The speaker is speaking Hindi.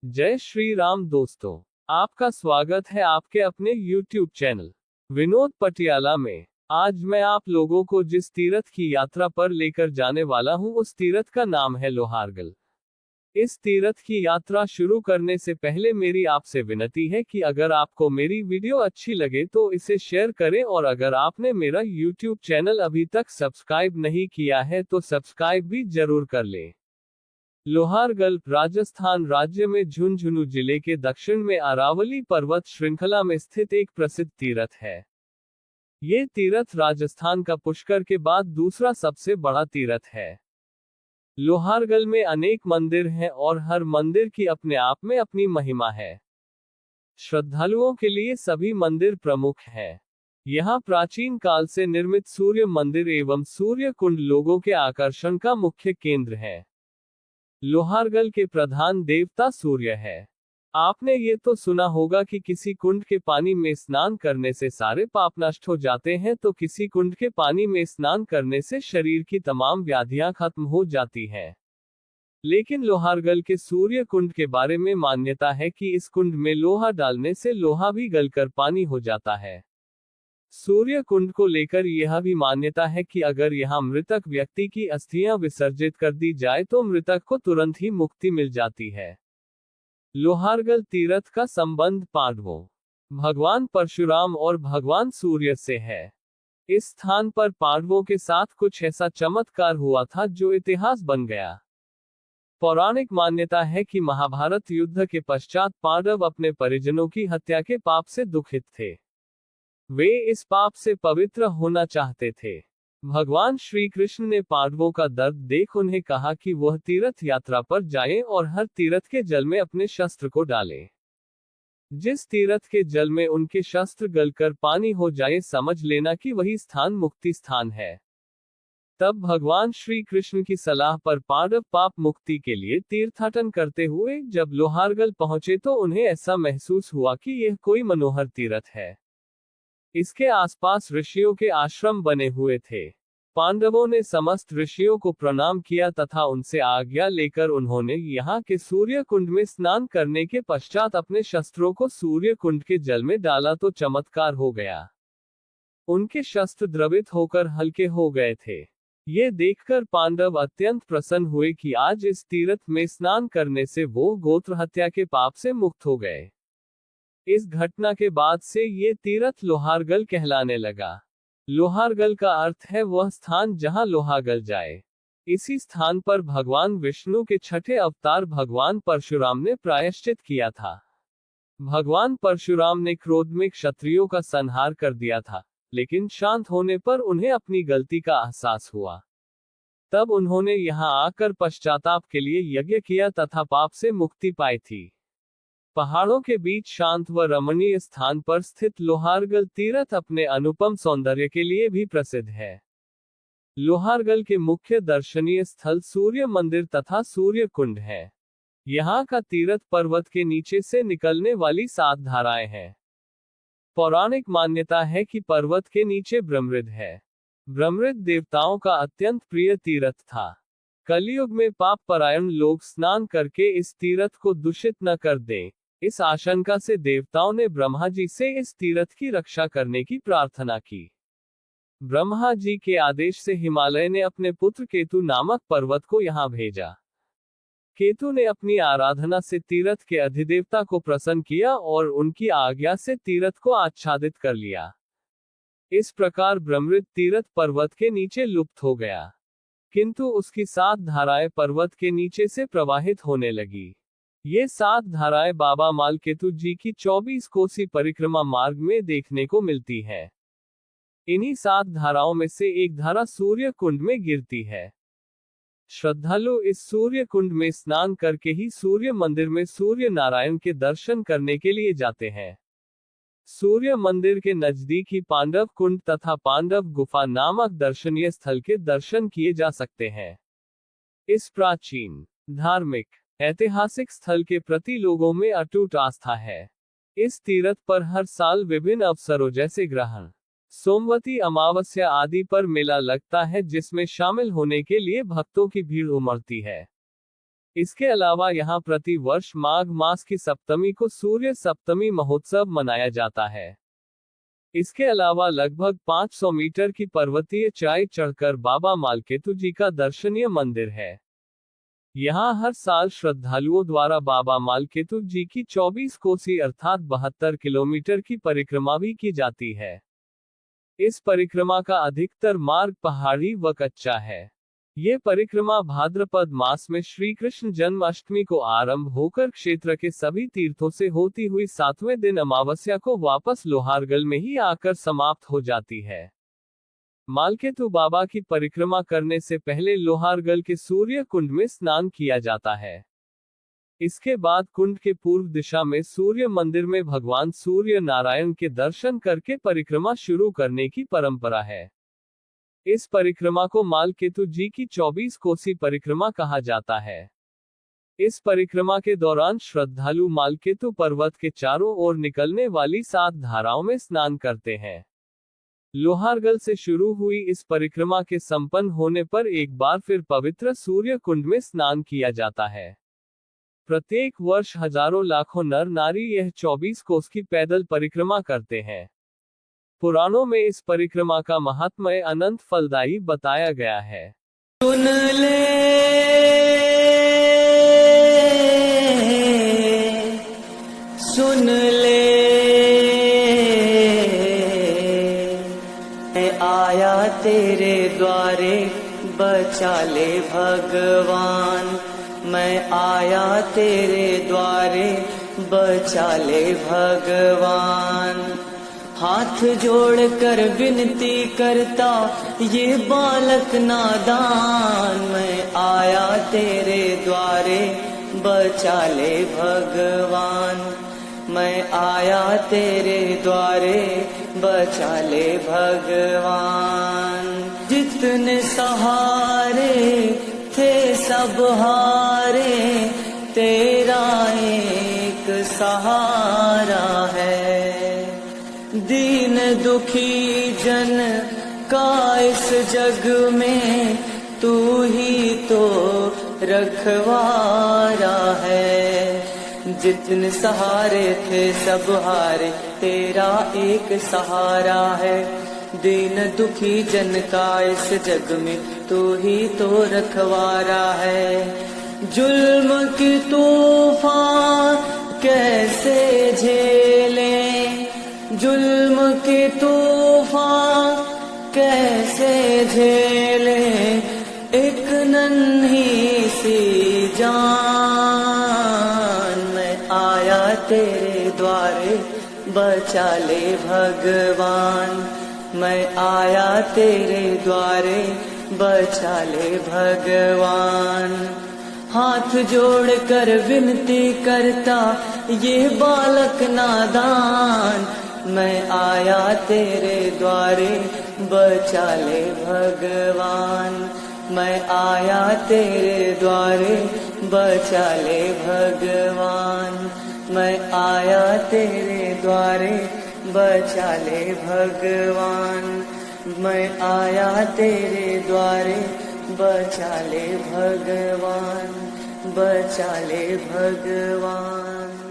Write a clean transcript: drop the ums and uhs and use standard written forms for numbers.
जय श्री राम दोस्तों, आपका स्वागत है आपके अपने YouTube चैनल विनोद पटियाला में। आज मैं आप लोगों को जिस तीर्थ की यात्रा पर लेकर जाने वाला हूं, उस तीर्थ का नाम है लोहारगल। इस तीर्थ की यात्रा शुरू करने से पहले मेरी आपसे विनती है कि अगर आपको मेरी वीडियो अच्छी लगे तो इसे शेयर करें, और अगर आपने मेरा YouTube चैनल अभी तक सब्सक्राइब नहीं किया है तो सब्सक्राइब भी जरूर कर लें। लोहारगल राजस्थान राज्य में झुंझुनू जिले के दक्षिण में अरावली पर्वत श्रृंखला में स्थित एक प्रसिद्ध तीर्थ है। ये तीर्थ राजस्थान का पुष्कर के बाद दूसरा सबसे बड़ा तीर्थ है। लोहारगल में अनेक मंदिर हैं और हर मंदिर की अपने आप में अपनी महिमा है। श्रद्धालुओं के लिए सभी मंदिर प्रमुख हैं। यहाँ प्राचीन काल से निर्मित सूर्य मंदिर एवं सूर्य कुंड लोगों के आकर्षण का मुख्य केंद्र है। लोहारगल के प्रधान देवता सूर्य है। आपने ये तो सुना होगा कि किसी कुंड के पानी में स्नान करने से सारे पाप नष्ट हो जाते हैं, तो किसी कुंड के पानी में स्नान करने से शरीर की तमाम व्याधियां खत्म हो जाती हैं। लेकिन लोहारगल के सूर्य कुंड के बारे में मान्यता है कि इस कुंड में लोहा डालने से लोहा भी गलकर पानी हो जाता है। सूर्य कुंड को लेकर यह भी मान्यता है कि अगर यहाँ मृतक व्यक्ति की अस्थियां विसर्जित कर दी जाए तो मृतक को तुरंत ही मुक्ति मिल जाती है। लोहारगल तीर्थ का संबंध पांडवों, भगवान परशुराम और भगवान सूर्य से है। इस स्थान पर पांडवों के साथ कुछ ऐसा चमत्कार हुआ था जो इतिहास बन गया। पौराणिक मान्यता है कि महाभारत युद्ध के पश्चात पांडव अपने परिजनों की हत्या के पाप से दुखित थे। वे इस पाप से पवित्र होना चाहते थे। भगवान श्री कृष्ण ने पांडवों का दर्द देख उन्हें कहा कि वह तीर्थ यात्रा पर जाएं और हर तीर्थ के जल में अपने शस्त्र को डालें। जिस तीर्थ के जल में उनके शस्त्र गलकर पानी हो जाए, समझ लेना कि वही स्थान मुक्ति स्थान है। तब भगवान श्री कृष्ण की सलाह पर पांडव पाप मुक्ति के लिए तीर्थाटन करते हुए जब लोहारगल पहुंचे तो उन्हें ऐसा महसूस हुआ कि यह कोई मनोहर तीर्थ है। इसके आसपास ऋषियों के आश्रम बने हुए थे। पांडवों ने समस्त ऋषियों को प्रणाम किया तथा उनसे आज्ञा लेकर उन्होंने यहाँ के सूर्य कुंड में स्नान करने के पश्चात अपने शस्त्रों को सूर्य कुंड के जल में डाला तो चमत्कार हो गया। उनके शस्त्र द्रवित होकर हल्के हो गए थे। ये देखकर पांडव अत्यंत प्रसन्न हुए कि आज इस तीर्थ में स्नान करने से वो गोत्र हत्या के पाप से मुक्त हो गए। इस घटना के बाद से ये तीर्थ लोहारगल कहलाने लगा। लोहारगल का अर्थ है वह स्थान जहां लोहा गल जाए। इसी स्थान पर भगवान विष्णु के छठे अवतार भगवान परशुराम ने प्रायश्चित किया था। भगवान परशुराम ने क्रोध में क्षत्रियों का संहार कर दिया था, लेकिन शांत होने पर उन्हें अपनी गलती का एहसास हुआ। तब उन्होंने यहाँ आकर पश्चाताप के लिए यज्ञ किया तथा पाप से मुक्ति पाई थी। पहाड़ों के बीच शांत व रमणीय स्थान पर स्थित लोहारगल तीर्थ अपने अनुपम सौंदर्य के लिए भी प्रसिद्ध है। लोहारगल के मुख्य दर्शनीय स्थल सूर्य मंदिर तथा सूर्य कुंड है। यहाँ का तीर्थ पर्वत के नीचे से निकलने वाली 7 धाराएं हैं। पौराणिक मान्यता है कि पर्वत के नीचे ब्रह्मृद है। ब्रह्मृद देवताओं का अत्यंत प्रिय तीर्थ था। कलयुग में पाप परायण लोग स्नान करके इस तीर्थ को दूषित न कर दें, इस आशंका से देवताओं ने ब्रह्मा जी से इस तीर्थ की रक्षा करने की प्रार्थना की। ब्रह्मा जी के आदेश से हिमालय ने अपने पुत्र केतु नामक पर्वत को यहाँ भेजा। केतु ने अपनी आराधना से तीर्थ के अधिदेवता को प्रसन्न किया और उनकी आज्ञा से तीर्थ को आच्छादित कर लिया। इस प्रकार ब्रह्मृद तीर्थ पर्वत के नीचे लुप्त हो गया, किंतु उसकी 7 धाराएं पर्वत के नीचे से प्रवाहित होने लगी। ये 7 धाराएं बाबा मालकेतु जी की 24 कोसी परिक्रमा मार्ग में देखने को मिलती है। इन्हीं 7 धाराओं में से एक धारा सूर्य कुंड में गिरती है। श्रद्धालु इस सूर्य कुंड में स्नान करके ही सूर्य मंदिर में सूर्य नारायण के दर्शन करने के लिए जाते हैं। सूर्य मंदिर के नजदीक ही पांडव कुंड तथा पांडव गुफा नामक दर्शनीय स्थल के दर्शन किए जा सकते हैं। इस प्राचीन, धार्मिक, ऐतिहासिक स्थल के प्रति लोगों में अटूट आस्था है। इस तीर्थ पर हर साल विभिन्न अवसरों जैसे ग्रहण, सोमवती अमावस्या आदि पर मेला लगता है, जिसमें शामिल होने के लिए भक्तों की भीड़ उमड़ती है। इसके अलावा यहाँ प्रति वर्ष माघ मास की सप्तमी को सूर्य सप्तमी महोत्सव मनाया जाता है। इसके अलावा लगभग 500 मीटर की पर्वतीय चढ़ाई चढ़कर बाबा मालकेतु जी का दर्शनीय मंदिर है। यहाँ हर साल श्रद्धालुओं द्वारा बाबा मालकेतु जी की 24 कोसी अर्थात 72 किलोमीटर की परिक्रमा भी की जाती है। इस परिक्रमा का अधिकतर मार्ग पहाड़ी व कच्चा है। ये परिक्रमा भाद्रपद मास में श्री कृष्ण जन्माष्टमी को आरंभ होकर क्षेत्र के सभी तीर्थों से होती हुई 7वें दिन अमावस्या को वापस लोहारगल में ही आकर समाप्त हो जाती है। मालकेतु बाबा की परिक्रमा करने से पहले लोहारगल के सूर्य कुंड में स्नान किया जाता है। इसके बाद कुंड के पूर्व दिशा में सूर्य मंदिर में भगवान सूर्य नारायण के दर्शन करके परिक्रमा शुरू करने की परंपरा है। इस परिक्रमा को मालकेतु जी की 24 कोसी परिक्रमा कहा जाता है। इस परिक्रमा के दौरान श्रद्धालु मालकेतु पर्वत के चारों ओर निकलने वाली 7 धाराओं में स्नान करते हैं। लोहारगल से शुरू हुई इस परिक्रमा के संपन्न होने पर एक बार फिर पवित्र सूर्य कुंड में स्नान किया जाता है। प्रत्येक वर्ष हजारों लाखों नर नारी यह 24 कोस की पैदल परिक्रमा करते हैं। पुराणों में इस परिक्रमा का महात्म्य अनंत फलदायी बताया गया है। सुन ले सुन ले मैं आया तेरे द्वारे बचा ले भगवान, मैं आया तेरे द्वारे बचा ले भगवान। हाथ जोड़कर विनती करता ये बालक नादान, मैं आया तेरे द्वारे बचा ले भगवान, मैं आया तेरे द्वारे बचा ले भगवान। जितने सहारे थे सब हारे, तेरा एक सहारा है। दीन दुखी जन का इस जग में तू ही तो रखवारा है। जितने सहारे थे सब हारे, तेरा एक सहारा है। दीन दुखी जन का इस जग में तू ही तो रखवारा है। जुल्म की तूफान कैसे झेलें, जुल्म के तूफान कैसे झेले, एक नन्ही सी जान। मैं आया तेरे द्वारे बचा ले भगवान, मैं आया तेरे द्वारे बचा ले भगवान। हाथ जोड़कर विनती करता ये बालक नादान, मैं आया तेरे द्वारे बचा ले भगवान, मैं आया तेरे द्वारे बचा ले भगवान, मैं आया तेरे द्वारे बचा ले भगवान, मैं आया तेरे द्वारे बचा ले भगवान, बचा ले भगवान।